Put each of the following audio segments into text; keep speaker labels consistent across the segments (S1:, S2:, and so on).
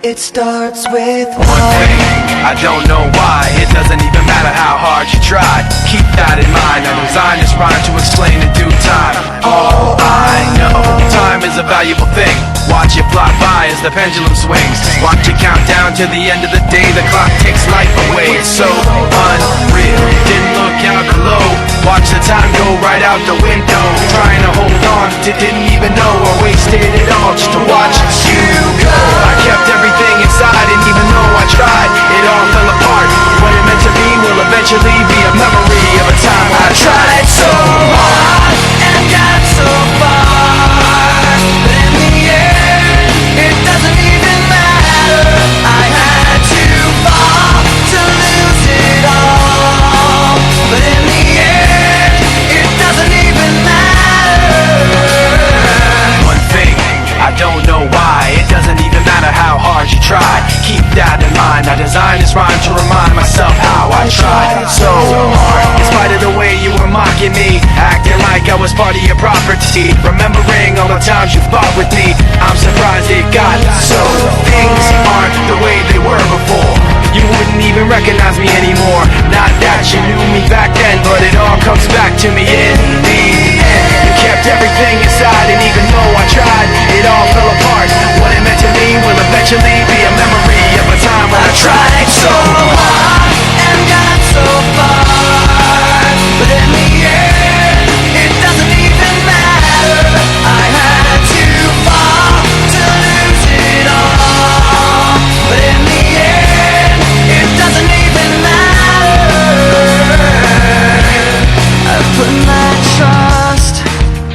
S1: It starts with
S2: one thing, I don't know why. It doesn't even matter how hard you try. Keep that in mind, I designed this rhyme to explain in due time. All I know, time is a valuable thing. Watch it fly by as the pendulum swings. Watch it count down to the end of the day. The clock takes life away, it's so unreal. Didn't look out below, watch the time go right out the window. Trying to hold on, didn't even know I wasted it all just to watch you go. I kept everything inside, and even though I tried, it all fell apart. What it meant to be will eventually be a memory of a time I tried so hard and got so far, but in the end, it doesn't even matter. I had to fall to lose it all, but in the end, it doesn't even matter. One thing, I don't know why. It doesn't even matter how hard you try. Keep that in mind, I designed this rhyme to remind myself how I tried so hard. In spite of the way you were mocking me, acting like I was part of your property, remembering all the times you fought with me, I'm surprised it got so. Things aren't the way they were before. You wouldn't even recognize me anymore. Not that you knew me back then, but it all comes back to me in the end. You kept everything inside, and even though I tried, it all fell apart. What it meant to me will eventually be a memory of a time when I tried so hard and got so far, but in the end, it doesn't even matter. I had to fall to lose it all, but in the end, it doesn't even matter. I put my trust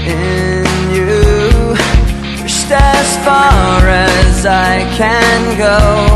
S2: in you, pushed as far as I can go.